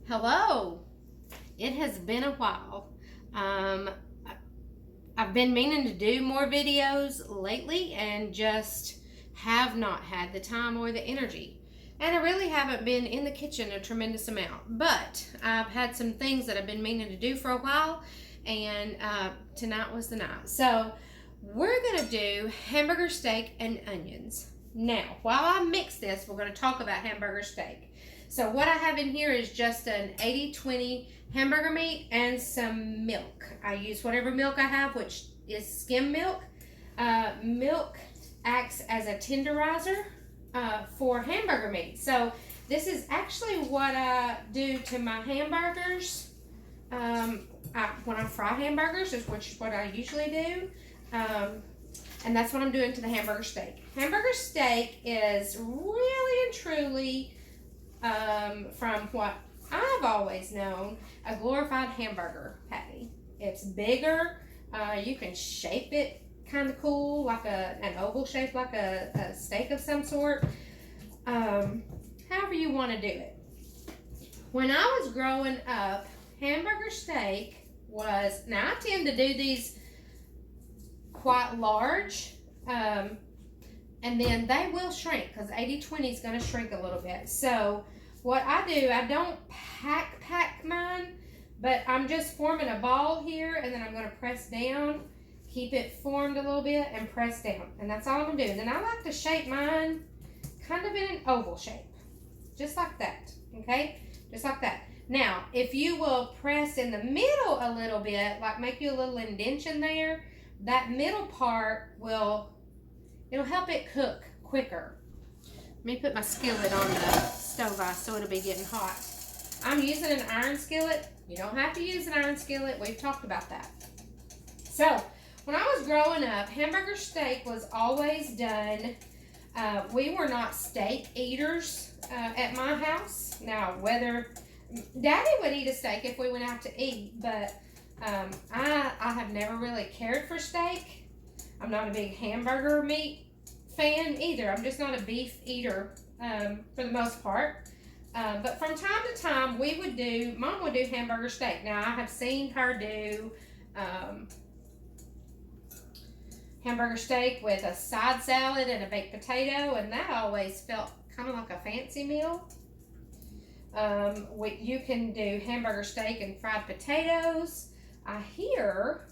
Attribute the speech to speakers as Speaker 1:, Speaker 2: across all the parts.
Speaker 1: Hello. It has been a while. Um, I've been meaning to do more videos lately and just have not had the time or the energy. And I really haven't been in the kitchen a tremendous amount. But I've had some things that I've been meaning to do for a while, and tonight was the night. So we're going to do hamburger steak and onions. Now, while I mix this, we're going to talk about hamburger steak. So what I have in here is just an 80-20 hamburger meat and some milk. I use whatever milk I have, which is skim milk. Milk acts as a tenderizer for hamburger meat. So this is actually what I do to my hamburgers. When I fry hamburgers, which is what I usually do. And that's what I'm doing to the hamburger steak. Hamburger steak is really and truly, from what I've always known, a glorified hamburger patty. It's bigger. You can shape it kind of cool, like an oval shape, like a steak of some sort. However you want to do it. When I was growing up, hamburger steak was, now I tend to do these quite large, and then they will shrink because 80-20 is going to shrink a little bit. So what I do, I don't pack mine, but I'm just forming a ball here, and then I'm going to press down, keep it formed a little bit, and press down. And that's all I'm going to do. And then I like to shape mine kind of in an oval shape, just like that, okay? Just like that. Now, if you will press in the middle a little bit, like make you a little indentation there, that middle part it'll help it cook quicker. Let me put my skillet on the stove ice so it'll be getting hot. I'm using an iron skillet. You don't have to use an iron skillet. We've talked about that. So, when I was growing up, hamburger steak was always done. We were not steak eaters at my house. Now, whether Daddy would eat a steak if we went out to eat, but I have never really cared for steak. I'm not a big hamburger meat fan either. I'm just not a beef eater for the most part. But from time to time, Mom would do hamburger steak. Now, I have seen her do hamburger steak with a side salad and a baked potato, and that always felt kind of like a fancy meal. You can do hamburger steak and fried potatoes. I hear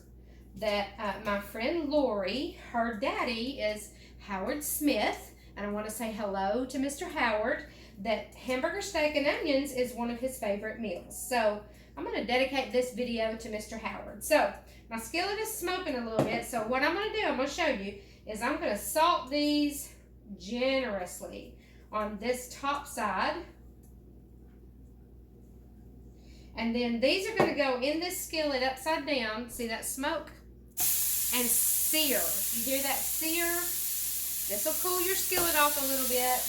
Speaker 1: that my friend Lori, her daddy is Howard Smith, and I want to say hello to Mr. Howard, that hamburger steak and onions is one of his favorite meals. So I'm going to dedicate this video to Mr. Howard. So my skillet is smoking a little bit, so what I'm going to do, I'm going to show you, is I'm going to salt these generously on this top side. And then these are going to go in this skillet upside down. See that smoke? And sear. You hear that sear? This will cool your skillet off a little bit.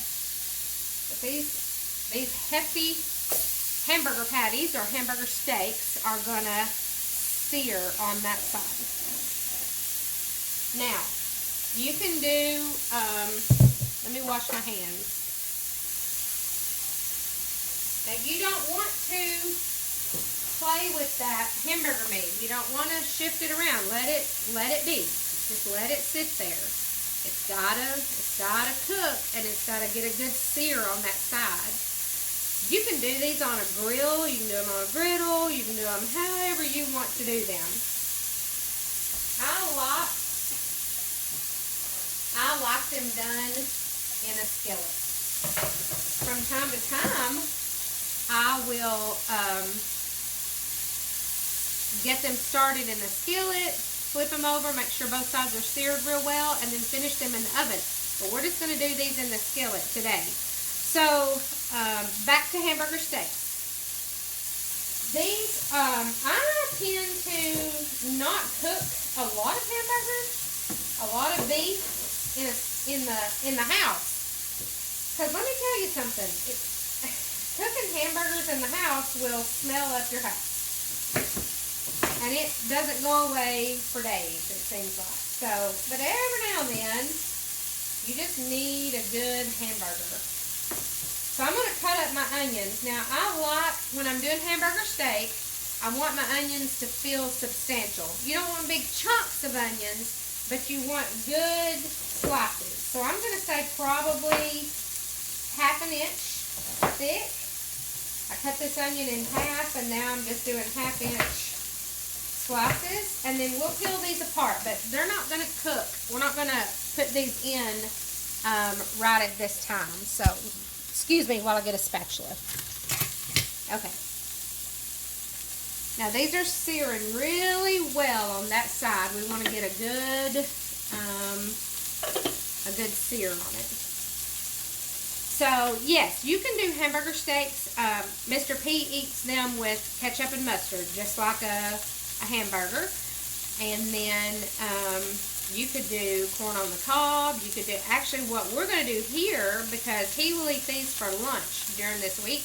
Speaker 1: But these hefty hamburger patties or hamburger steaks are going to sear on that side. Now, you can do, let me wash my hands. Now, you don't want to play with that hamburger meat. You don't want to shift it around. Let it be. Just let it sit there. It's gotta cook, and it's gotta get a good sear on that side. You can do these on a grill. You can do them on a griddle. You can do them however you want to do them. I like them done in a skillet. From time to time, I will get them started in the skillet, flip them over, make sure both sides are seared real well, and then finish them in the oven. But we're just going to do these in the skillet today. So, back to hamburger steaks. These, I tend to not cook a lot of hamburgers, a lot of beef in the house. Because let me tell you something, cooking hamburgers in the house will smell up your house. And it doesn't go away for days, it seems like. So, but every now and then, you just need a good hamburger. So I'm going to cut cut my onions. Now, I like, when I'm doing hamburger steak, I want my onions to feel substantial. You don't want big chunks of onions, but you want good slices. So I'm going to say probably half an inch thick. I cut this onion in half, and now I'm just doing half-inch slices. And then we'll peel these apart, but they're not going to cook. We're not going to put these in right at this time. So, excuse me while I get a spatula. Okay. Now, these are searing really well on that side. We want to get a good sear on it. So, yes, you can do hamburger steaks. Mr. P eats them with ketchup and mustard, just like a hamburger. And then you could do corn on the cob. You could do, actually, what we're going to do here, because he will eat these for lunch during this week,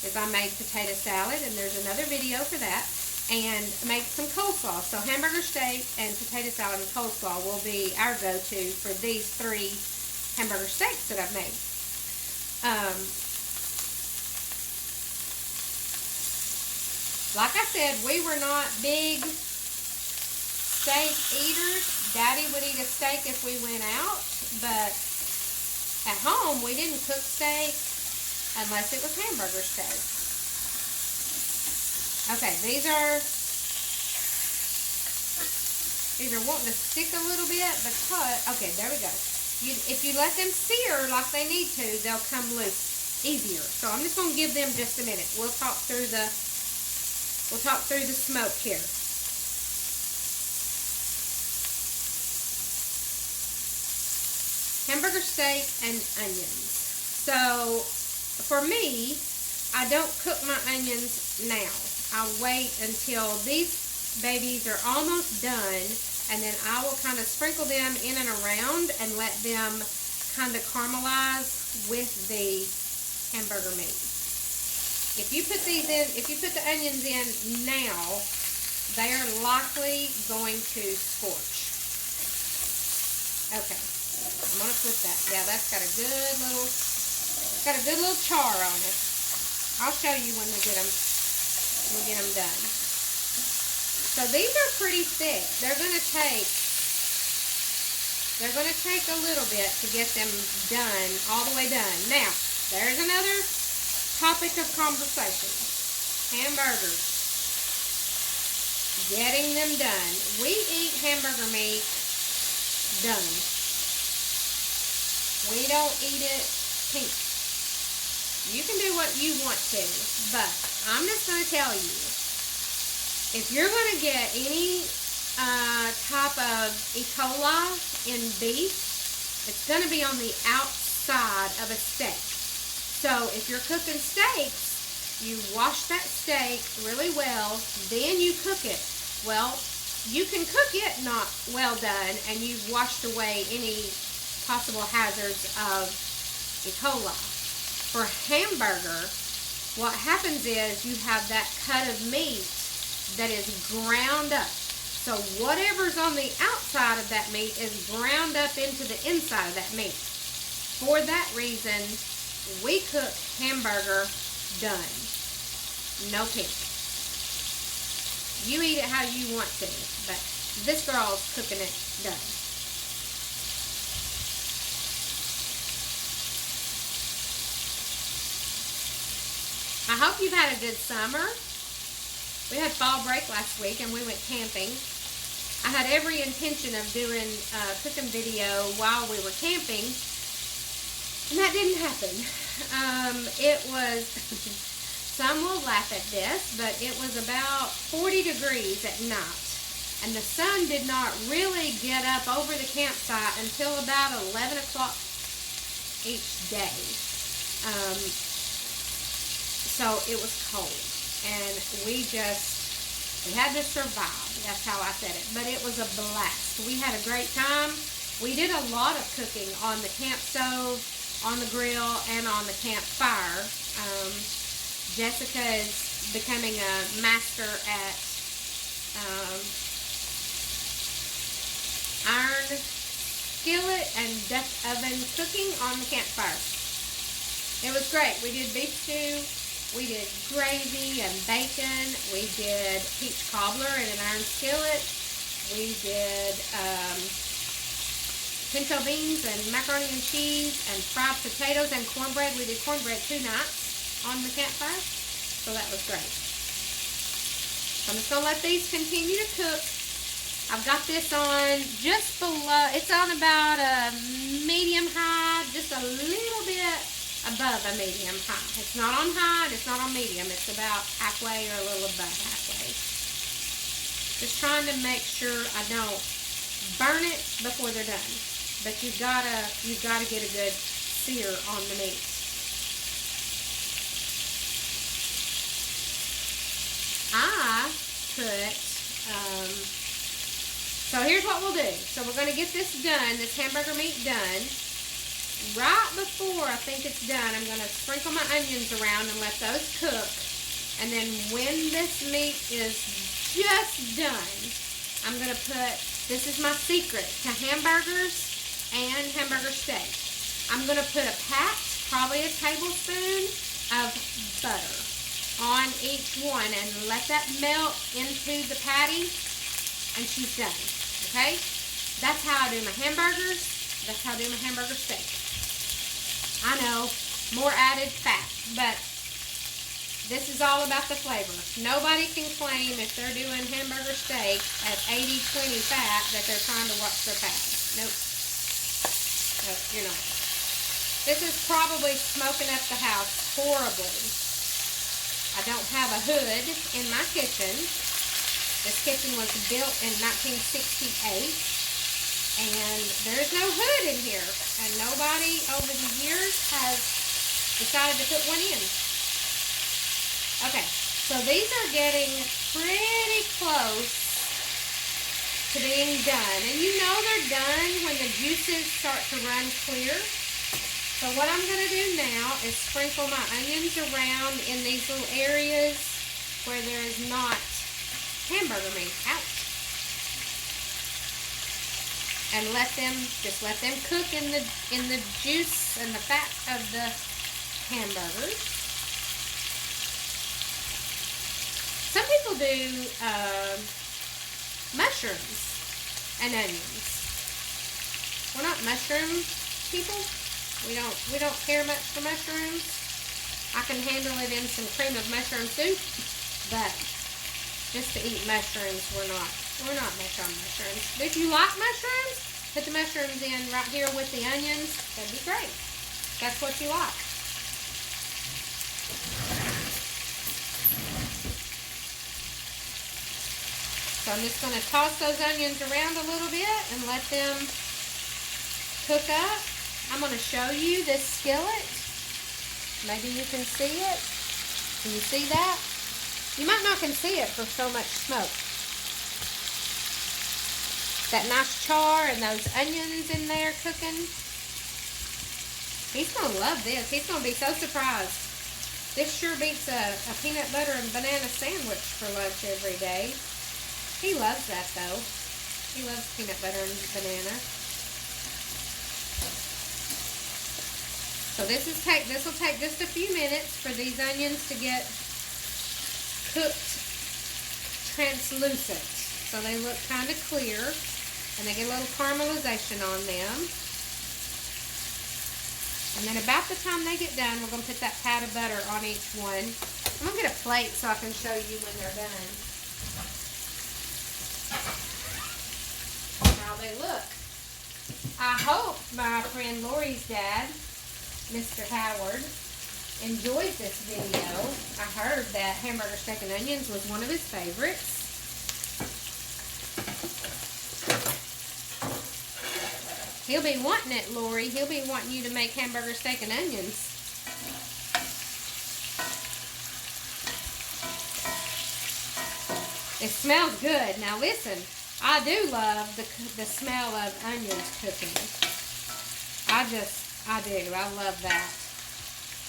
Speaker 1: is I made potato salad, and there's another video for that, and make some coleslaw. So hamburger steak and potato salad and coleslaw will be our go-to for these 3 hamburger steaks that I've made. Like I said, we were not big steak eaters. Daddy would eat a steak if we went out, but at home we didn't cook steak unless it was hamburger steak. Okay, these are wanting to stick a little bit, but okay, there we go. If you let them sear like they need to, they'll come loose easier. So I'm just going to give them just a minute. We'll talk through the smoke here. Hamburger steak and onions. So for me, I don't cook my onions now. I'll wait until these babies are almost done, and then I will kind of sprinkle them in and around and let them kind of caramelize with the hamburger meat. If you put these in, if you put the onions in now, they are likely going to scorch. Okay, I'm gonna flip that. Yeah, that's got a good little char on it. I'll show you when we get them done. So these are pretty thick. They're gonna take a little bit to get them done, all the way done. Now, there's another topic of conversation. Hamburgers. Getting them done. We eat hamburger meat done. We don't eat it pink. You can do what you want to, but I'm just going to tell you, if you're going to get any type of E. coli in beef, it's going to be on the outside of a steak. So if you're cooking steaks, you wash that steak really well, then you cook it. Well, you can cook it not well done, and you've washed away any possible hazards of E. coli. For hamburger, what happens is you have that cut of meat that is ground up. So whatever's on the outside of that meat is ground up into the inside of that meat. For that reason, we cook hamburger done. No pink. You eat it how you want to, but this girl's cooking it done. I hope you've had a good summer. We had fall break last week and we went camping. I had every intention of doing a cooking video while we were camping, and that didn't happen. It was, some will laugh at this, but it was about 40 degrees at night. And the sun did not really get up over the campsite until about 11 o'clock each day. So it was cold, and we had to survive. That's how I said it. But it was a blast. We had a great time. We did a lot of cooking on the camp stove, on the grill, and on the campfire. Jessica is becoming a master at iron skillet and Dutch oven cooking on the campfire. It was great. We did beef stew. We did gravy and bacon. We did peach cobbler in an iron skillet. We did pinto beans and macaroni and cheese and fried potatoes and cornbread. We did cornbread 2 nights on the campfire. So that was great. So I'm just going to let these continue to cook. I've got this on just below. It's on about a medium high, just a little bit above a medium high. It's not on high, it's not on medium. It's about halfway or a little above halfway. Just trying to make sure I don't burn it before they're done. But you've gotta get a good sear on the meat. I put so here's what we'll do. So we're going to get this done, this hamburger meat done. Right before I think it's done, I'm going to sprinkle my onions around and let those cook. And then when this meat is just done, I'm going to put, this is my secret to hamburgers and hamburger steak. I'm going to put a pat, probably a tablespoon of butter on each one and let that melt into the patty, and she's done. Okay? That's how I do my hamburgers. That's how I do my hamburger steak. I know, more added fat, but this is all about the flavor. Nobody can claim if they're doing hamburger steak at 80-20 fat that they're trying to watch their fat. Nope. Nope, you're not. This is probably smoking up the house horribly. I don't have a hood in my kitchen. This kitchen was built in 1968, and there's no hood in here, and nobody over the years has decided to put one in. Okay, so these are getting pretty close to being done, and you know they're done when the juices start to run clear. So what I'm going to do now is sprinkle my onions around in these little areas where there is not hamburger meat. Ouch. And just let them cook in the juice and the fat of the hamburgers. Some people do mushrooms and onions. We're not mushroom people. We don't care much for mushrooms. I can handle it in some cream of mushroom soup, but just to eat mushrooms, we're not much on mushrooms. But if you like mushrooms, put the mushrooms in right here with the onions. That'd be great. That's what you like. So I'm just going to toss those onions around a little bit and let them cook up. I'm going to show you this skillet. Maybe you can see it. Can you see that? You might not can see it for so much smoke. That nice char and those onions in there cooking. He's going to love this. He's going to be so surprised. This sure beats a peanut butter and banana sandwich for lunch every day. He loves that though. He loves peanut butter and banana. So this will take just a few minutes for these onions to get cooked translucent. So they look kind of clear and they get a little caramelization on them. And then about the time they get done, we're going to put that pat of butter on each one. I'm going to get a plate so I can show you when they're done. How they look. I hope my friend Lori's dad, Mr. Howard, enjoyed this video. I heard that hamburger steak and onions was one of his favorites. He'll be wanting it, Lori. He'll be wanting you to make hamburger steak and onions. It smells good. Now listen, I do love the smell of onions cooking. I do. I love that.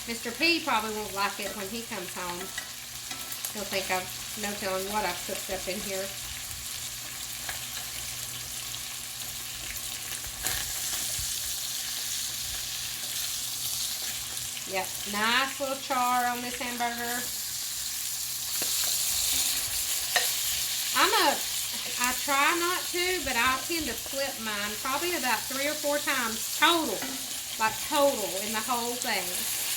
Speaker 1: Mr. P probably won't like it when he comes home. He'll think I've no telling what I've cooked up in here. Yep, nice little char on this hamburger. I try not to, but I tend to flip mine probably about 3 or 4 times total. Like total in the whole thing.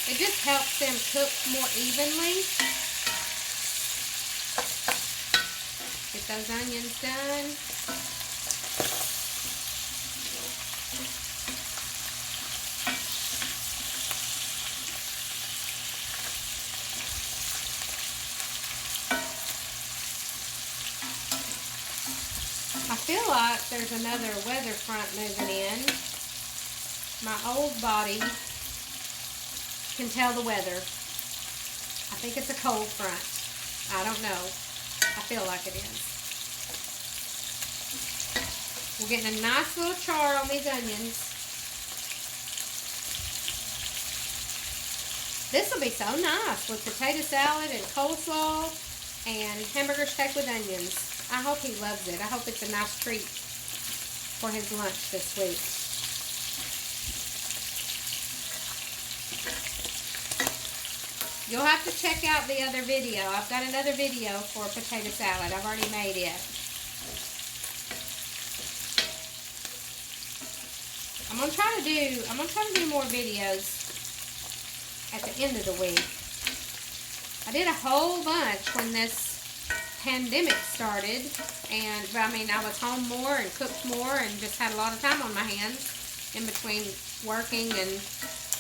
Speaker 1: It just helps them cook more evenly. Get those onions done. I feel like there's another weather front moving in. My old body can tell the weather. I think it's a cold front. I don't know. I feel like it is. We're getting a nice little char on these onions. This will be so nice with potato salad and coleslaw and hamburger steak with onions. I hope he loves it. I hope it's a nice treat for his lunch this week. You'll have to check out the other video. I've got another video for potato salad. I've already made it. I'm gonna try to do more videos at the end of the week. I did a whole bunch when this pandemic started, but I mean, I was home more and cooked more and just had a lot of time on my hands in between working and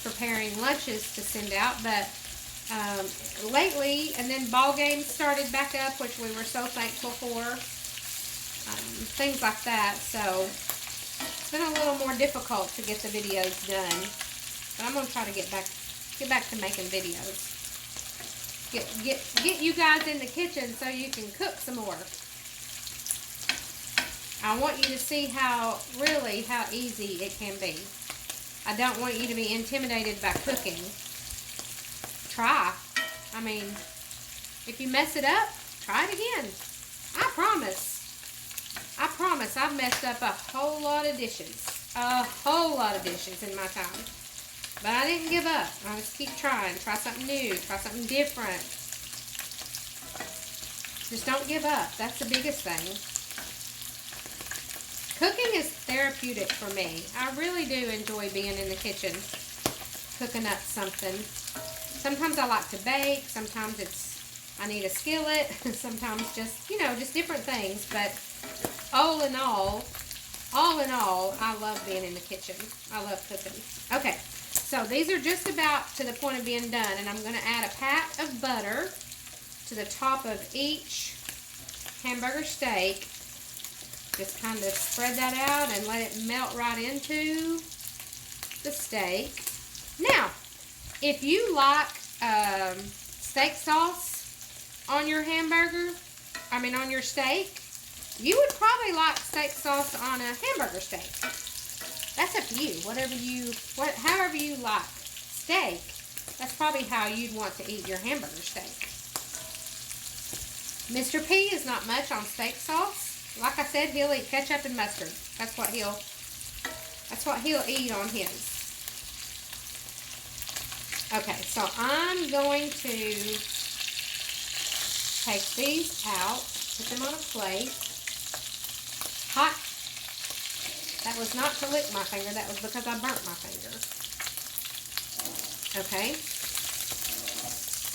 Speaker 1: preparing lunches to send out. But lately, and then ball games started back up, which we were so thankful for, things like that. So it's been a little more difficult to get the videos done, but I'm gonna try to get back to making videos. Get you guys in the kitchen so you can cook some more. I want you to see how easy it can be. I don't want you to be intimidated by cooking. Try. I mean, if you mess it up, try it again. I promise I've messed up a whole lot of dishes. A whole lot of dishes in my time. But I didn't give up. I just keep trying. Try something new. Try something different. Just don't give up. That's the biggest thing. Cooking is therapeutic for me. I really do enjoy being in the kitchen, cooking up something. Sometimes I like to bake. Sometimes I need a skillet. Sometimes just different things. But all in all, I love being in the kitchen. I love cooking. Okay. So these are just about to the point of being done, and I'm going to add a pat of butter to the top of each hamburger steak. Just kind of spread that out and let it melt right into the steak. Now, if you like steak sauce on your on your steak, you would probably like steak sauce on a hamburger steak. That's up to you. However you like steak, that's probably how you'd want to eat your hamburger steak. Mr. P is not much on steak sauce. Like I said, he'll eat ketchup and mustard. That's what he'll eat on his. Okay, so I'm going to take these out, put them on a plate. Hot. That was not to lick my finger. That was because I burnt my finger. Okay.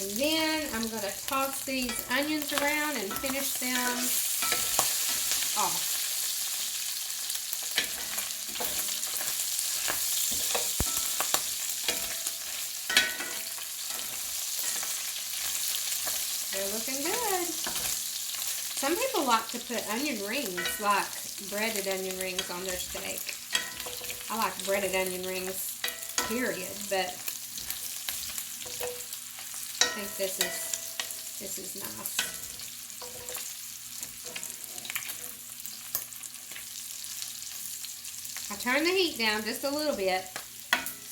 Speaker 1: And then I'm going to toss these onions around and finish them off. They're looking good. Some people like to put onion rings, like breaded onion rings on their steak. I like breaded onion rings, period, but I think this is nice. I turned the heat down just a little bit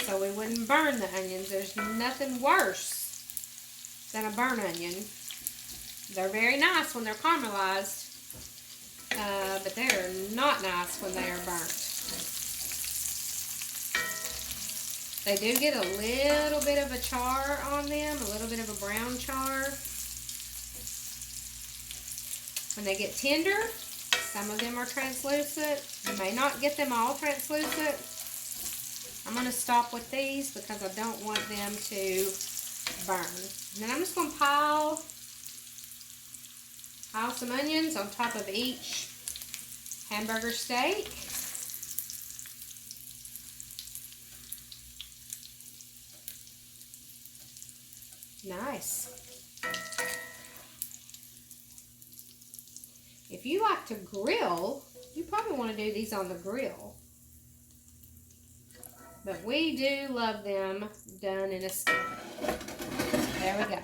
Speaker 1: so we wouldn't burn the onions. There's nothing worse than a burnt onion. They're very nice when they're caramelized, but they're not nice when they are burnt. They do get a little bit of a char on them, a little bit of a brown char. When they get tender, some of them are translucent. You may not get them all translucent. I'm going to stop with these because I don't want them to burn. And then I'm just going to pile some onions on top of each hamburger steak. Nice. If you like to grill, you probably want to do these on the grill. But we do love them done in a skillet. There we go.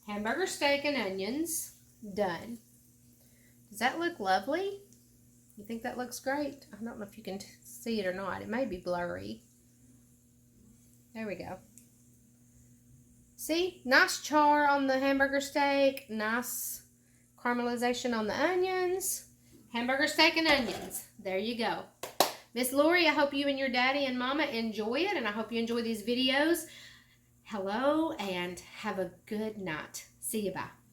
Speaker 1: Hamburger steak and onions done. Does that look lovely? You think that looks great? I don't know if you can see it or not. It may be blurry. There we go. See? Nice char on the hamburger steak. Nice caramelization on the onions. Hamburger steak and onions. There you go. Miss Lori, I hope you and your daddy and mama enjoy it, and I hope you enjoy these videos. Hello, and have a good night. See you, bye.